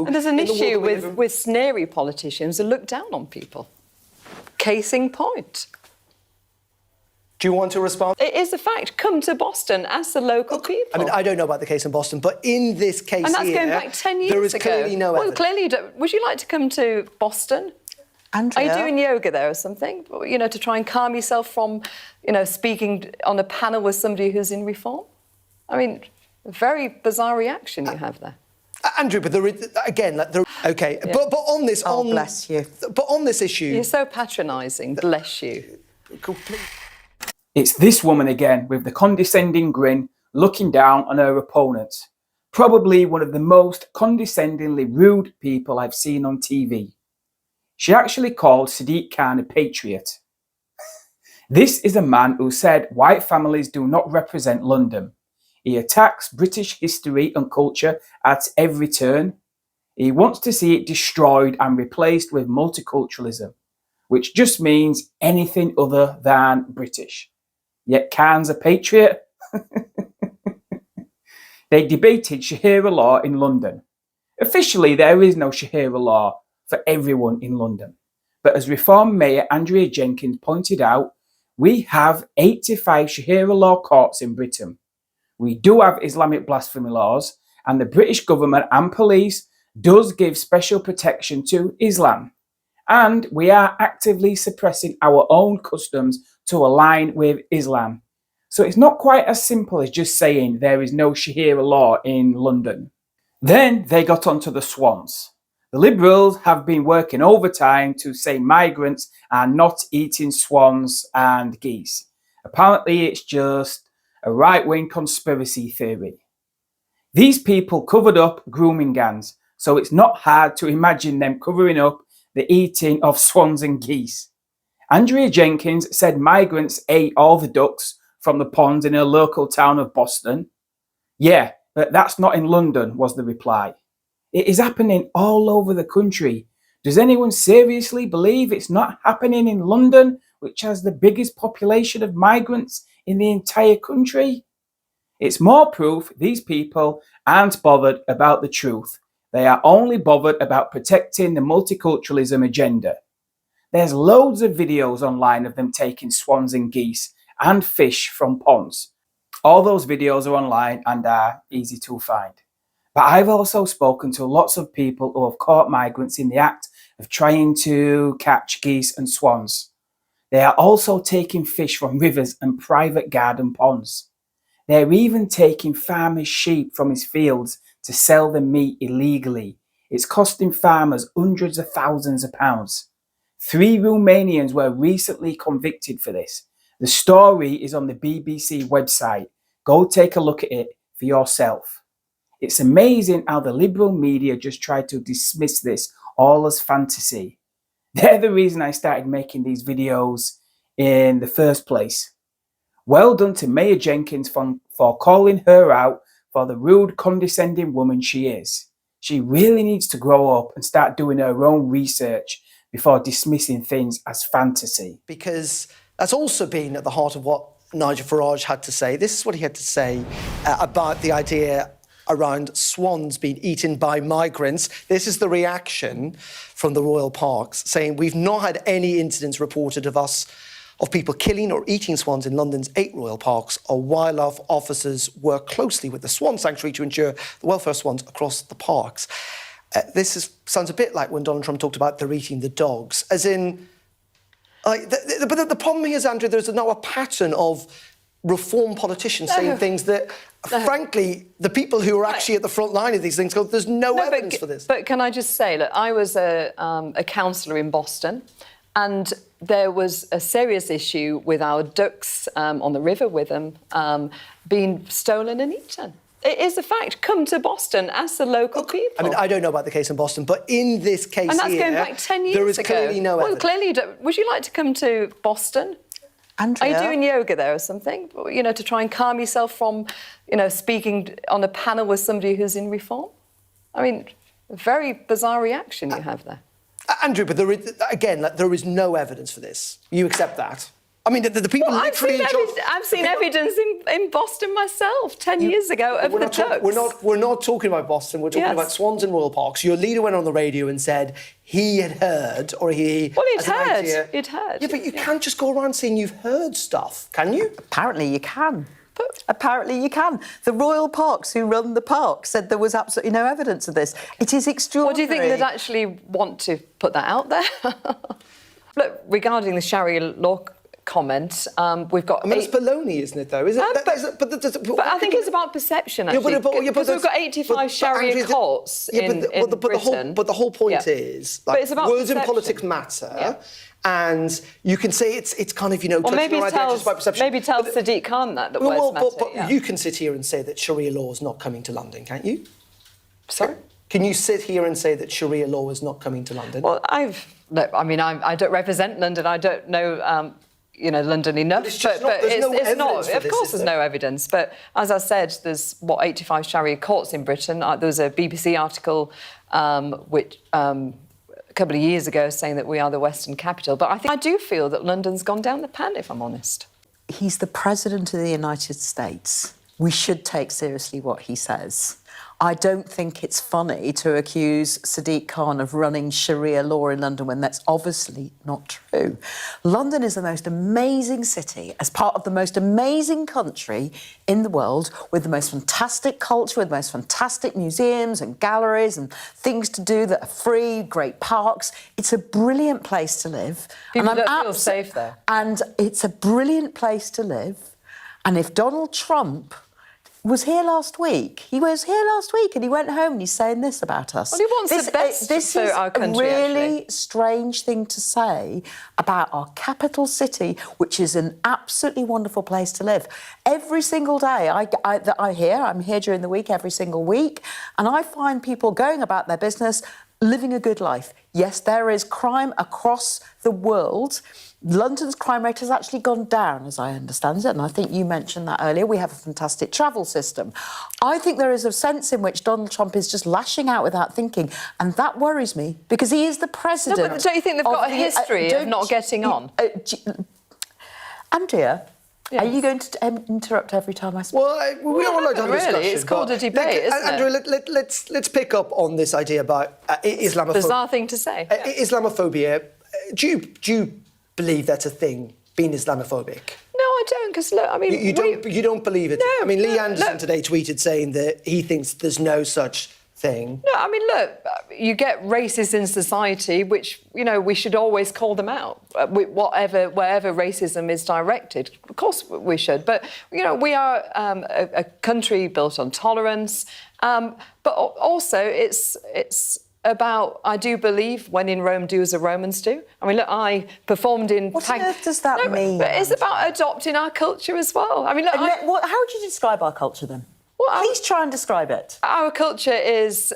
So and there's an issue with snary politicians who look down on people. Case in point. Do you want to respond? It is a fact. Come to Boston, ask the local people. I mean, I don't know about the case in Boston, but in this case and that's here, going back 10 years ago. there is clearly no evidence. Well, clearly you don't. Would you like to come to Boston? Andrea? Are you doing yoga there or something? You know, to try and calm yourself from, speaking on a panel with somebody who's in reform? I mean, a very bizarre reaction you have there. Andrew, but there is, again, okay, yeah. but on this... Oh, bless you. But on this issue... You're so patronising, bless you. It's this woman again with the condescending grin looking down on her opponent. Probably one of the most condescendingly rude people I've seen on TV. She actually called Sadiq Khan a patriot. This is a man who said white families do not represent London. He attacks British history and culture at every turn. He wants to see it destroyed and replaced with multiculturalism, which just means anything other than British. Yet Khan's a patriot. They debated Sharia law in London. Officially, there is no Sharia law for everyone in London. But as Reform Mayor Andrea Jenkins pointed out, we have 85 Sharia law courts in Britain. We do have Islamic blasphemy laws, and the British government and police does give special protection to Islam. And we are actively suppressing our own customs to align with Islam. So it's not quite as simple as just saying there is no Sharia law in London. Then they got onto the swans. The Liberals have been working overtime to say migrants are not eating swans and geese. Apparently it's just a right-wing conspiracy theory. These people covered up grooming gangs, so it's not hard to imagine them covering up the eating of swans and geese. Andrea Jenkins said migrants ate all the ducks from the ponds in her local town of Boston. Yeah, but that's not in London, was the reply. It is happening all over the country. Does anyone seriously believe it's not happening in London, which has the biggest population of migrants in the entire country? It's more proof these people aren't bothered about the truth. They are only bothered about protecting the multiculturalism agenda. There's loads of videos online of them taking swans and geese and fish from ponds. All those videos are online and are easy to find. But I've also spoken to lots of people who have caught migrants in the act of trying to catch geese and swans. They are also taking fish from rivers and private garden ponds. They're even taking farmers' sheep from his fields to sell the meat illegally. It's costing farmers hundreds of thousands of pounds. 3 Romanians were recently convicted for this. The story is on the BBC website. Go take a look at it for yourself. It's amazing how the liberal media just tried to dismiss this all as fantasy. They're the reason I started making these videos in the first place. Well done to Mayor Jenkins for calling her out for the rude, condescending woman she is. She really needs to grow up and start doing her own research before dismissing things as fantasy. Because that's also been at the heart of what Nigel Farage had to say. This is what he had to say about the idea around swans being eaten by migrants. This is the reaction from the royal parks, saying we've not had any incidents reported of people killing or eating swans in London's 8 royal parks. Our wildlife officers work closely with the Swan Sanctuary to ensure the welfare of swans across the parks. Sounds a bit like when Donald Trump talked about they're eating the dogs, as in... but the problem here is, Andrew, there's now a pattern of reform politicians saying things that, frankly, the people who are actually at the front line of these things go, there's no evidence for this. But can I just say, look, I was a councillor in Boston, and there was a serious issue with our ducks on the river with them being stolen and eaten. It is a fact. Come to Boston, ask the local people. I mean, I don't know about the case in Boston, but in this case and that's here, going back 10 years there is ago. clearly no evidence. Well, clearly you don't. Would you like to come to Boston? Andrea? Are you doing yoga there or something? To try and calm yourself from, speaking on a panel with somebody who's in reform? I mean, a very bizarre reaction you have there. Andrew, but there is no evidence for this. You accept that? I mean, the people Well, literally I've seen evidence in Boston myself 10 years ago of the ducks. We're not talking about Boston. We're talking about swans in royal parks. Your leader went on the radio and said he had heard, or he... Well, he'd as an heard. idea- He'd heard. Yeah, but you can't just go around saying you've heard stuff, can you? Apparently you can. Apparently you can. The royal parks who run the park said there was absolutely no evidence of this. It is extraordinary. What do you think they'd actually want to put that out there? Look, regarding the Sharia law comment, we've got... I mean, it's baloney, isn't it, though? Is it? But I think it's about perception, actually. Because we've got 85 Sharia courts in Britain. But the whole point is, like, But it's about words in perception. politics matter, and you can say it's kind of, you know, Or touching maybe on identities by perception. maybe tell Sadiq Khan that words matter. But you can sit here and say that Sharia law is not coming to London, can't you? Sorry? Can you sit here and say that Sharia law is not coming to London? Well, I don't represent London. I don't know, London enough. But there's no evidence for Of this, course, is there's there? no evidence. But as I said, there's 85 Sharia courts in Britain. There was a BBC article, which a couple of years ago, saying that we are the Western capital. But I do feel that London's gone down the pan, if I'm honest. He's the President of the United States. We should take seriously what he says. I don't think it's funny to accuse Sadiq Khan of running Sharia law in London when that's obviously not true. London is the most amazing city as part of the most amazing country in the world, with the most fantastic culture, with the most fantastic museums and galleries and things to do that are free, great parks. It's a brilliant place to live. People don't feel safe there. And it's a brilliant place to live. And if Donald Trump was here last week. He was here last week and he went home and he's saying this about us. Well, he wants the best for our country, This is a really actually. strange thing to say about our capital city, which is an absolutely wonderful place to live. Every single day I'm here during the week, every single week, and I find people going about their business, living a good life. Yes, there is crime across the world. London's crime rate has actually gone down, as I understand it, and I think you mentioned that earlier. We have a fantastic travel system. I think there is a sense in which Donald Trump is just lashing out without thinking, and that worries me, because he is the president. No, but don't you think they've got a history of not getting on? Andrea, are you going to interrupt every time I speak? Well, we are allowed to have a discussion. Really, it's called a debate, isn't it? Andrew, let's pick up on this idea about Islamophobia. Bizarre thing to say. Islamophobia. Do you believe that's a thing, being Islamophobic? No, I don't, because look, I mean... You don't believe it? No, I mean, Lee no, Anderson look. today tweeted saying that he thinks there's no such thing. No, I mean, look, you get racists in society, which, we should always call them out, wherever racism is directed. Of course we should. But, we are a country built on tolerance. But also it's about, I do believe, when in Rome, do as the Romans do. I mean, look, I performed in... What on earth does that mean? But it's about adopting our culture as well. I mean, look, How would you describe our culture then? Well, Please try and describe it. Our culture is,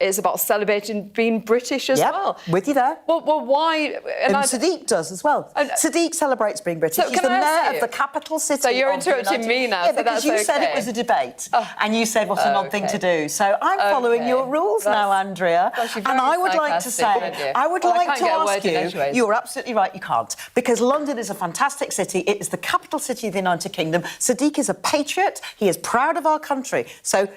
it's about celebrating being British as well. With you there. Well, why... And Sadiq does as well. Sadiq celebrates being British. So He's can the I ask mayor you? of the capital city. So you're of the interrupting United- me now, Yeah, so because that's you said it okay. was a debate, and you said what an odd thing to do. So I'm following your rules now, Andrea. Gosh, you're and very I would like to sarcastic, say, aren't you? I would Well, I like can't to get a ask word in you. edgeways. You're absolutely right. You can't, because London is a fantastic city. It is the capital city of the United Kingdom. Sadiq is a patriot. He is proud of our country. So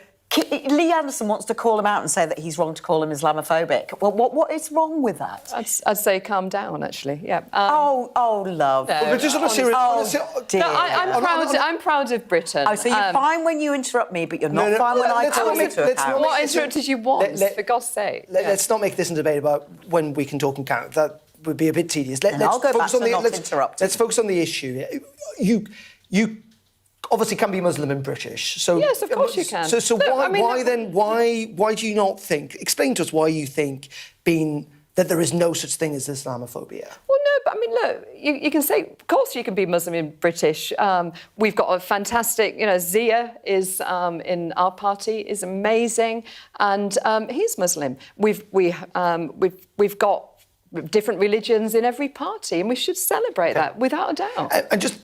Lee Anderson wants to call him out and say that he's wrong to call him Islamophobic. Well, what is wrong with that? I'd say calm down, actually, yeah. Oh, love. No, But just on a serious... dear. No, I'm proud of Britain. Oh, so you're fine when you interrupt me, but you're not fine when I let's call not you make- to let's not account. make- What interrupted you once, for God's sake? Let's not make this a debate about when we can talk and count. That would be a bit tedious. I'll go back to not interrupting. Let's focus on the issue. You obviously can be Muslim and British. So Yes, of course you can. So Look, why, I mean, why do you not think? Explain to us why you think that there is no such thing as Islamophobia. Well, no, but I mean, look, you can say, of course you can be Muslim and British. We've got a fantastic, Zia is in our party, is amazing, and he's Muslim. We've got different religions in every party, and we should celebrate that without a doubt. And just